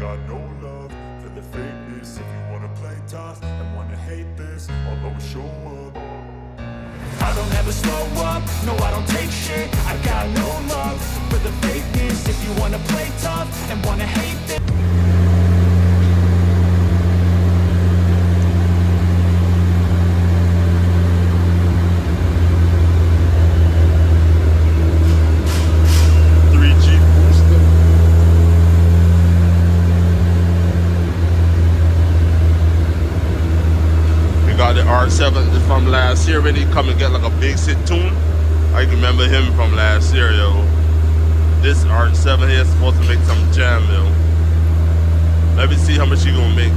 got no love for the fakeness. If you wanna play tough and wanna hate this, I'll always show up. I don't ever slow up, no I don't take shit. I got no love for the fakeness. If you wanna play tough and wanna hate this. Got the R7 from last year when he come and get like a big sit tune. I can remember him from last year, yo. This R7 here is supposed to make some jam, yo. Let me see how much he gonna make.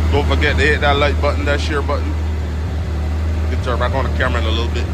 Don't forget to hit that like button, that share button. Get turn back on the camera in a little bit.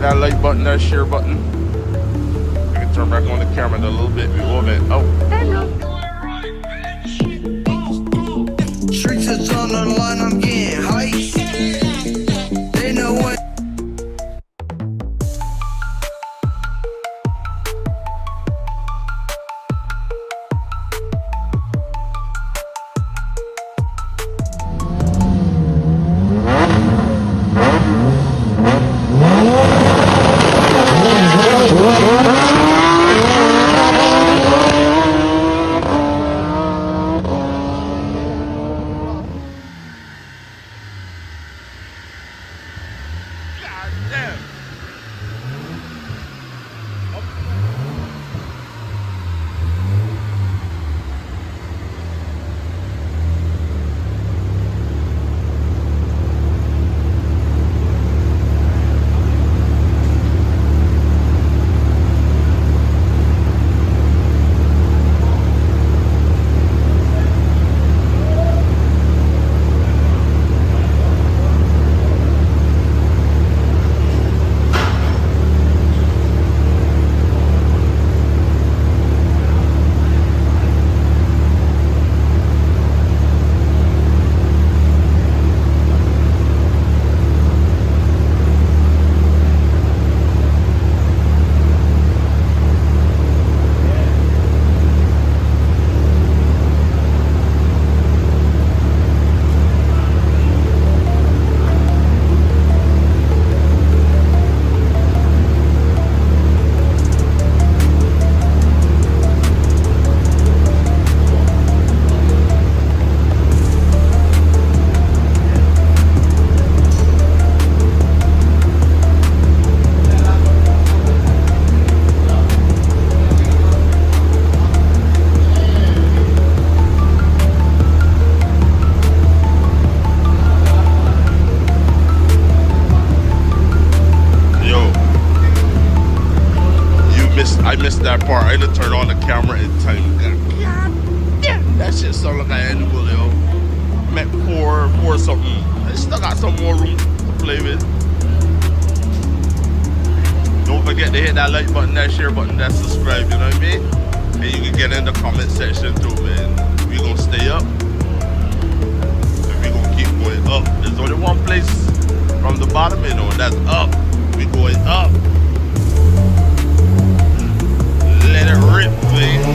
that like button, that share button. I can turn back on the camera in a little bit. We over it. Oh. Streets is on the line, I'm getting hype. They know what. God damn. I missed that part. I had to turn on the camera in time. God damn, that shit sound like an animal, yo. I'm at four something. I still got some more room to play with. Don't forget to hit that like button, that share button, that subscribe, you know what I mean? And you can get in the comment section too, man. We gonna stay up. And we gonna keep going up. There's only one place from the bottom, you know, and that's up. We going up. Let it rip, please.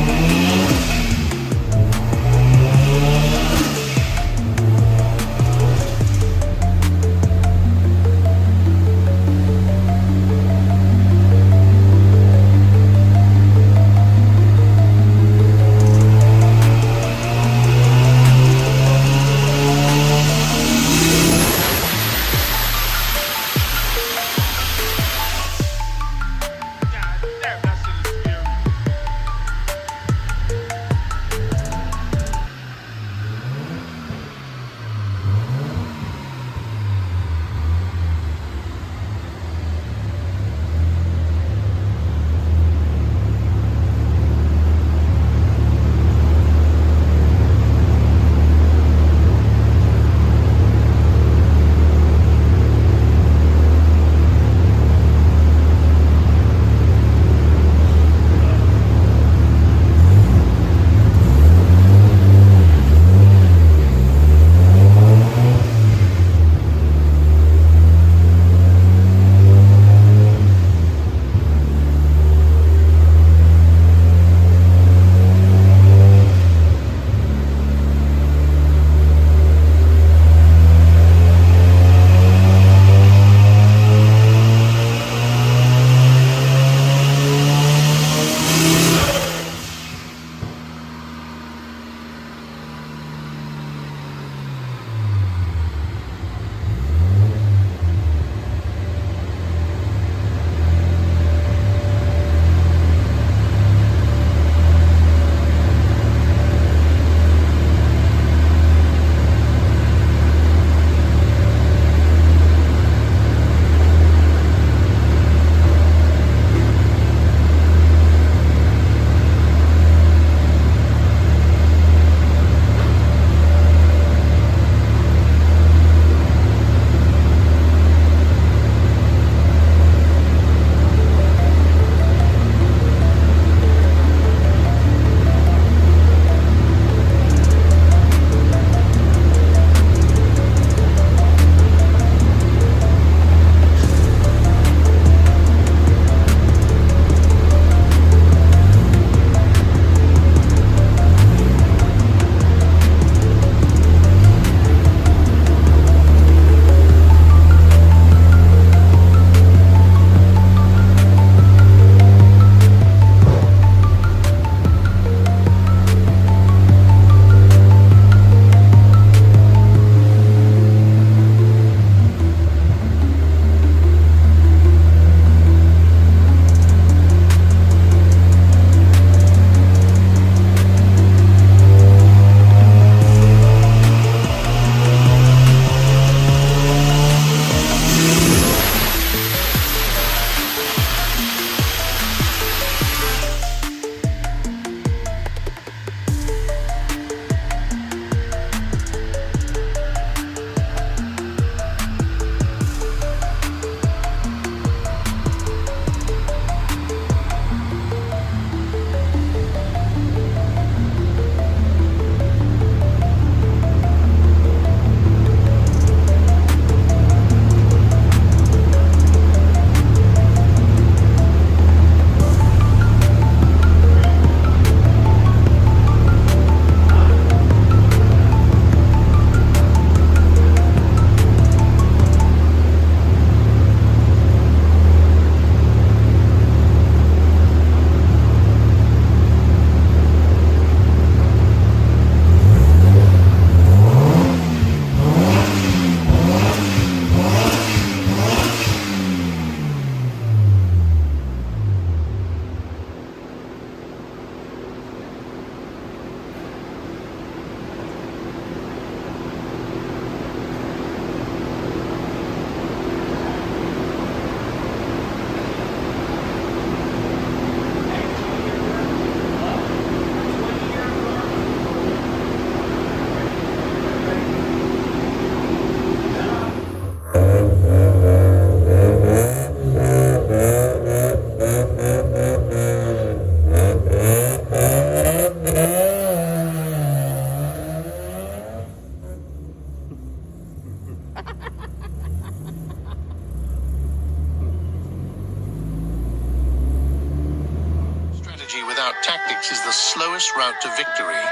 Strategy without tactics is the slowest route to victory.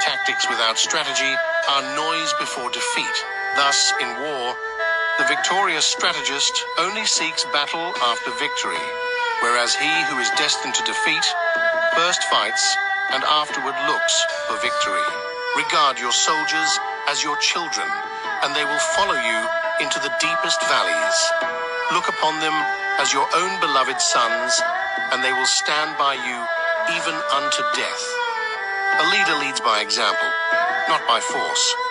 Tactics without strategy are noise before defeat. Thus, in war, the victorious strategist only seeks battle after victory, whereas he who is destined to defeat first fights and afterward looks for victory. Regard your soldiers as your children, and they will follow you into the deepest valleys. Look upon them as your own beloved sons, and they will stand by you even unto death. A leader leads by example, not by force.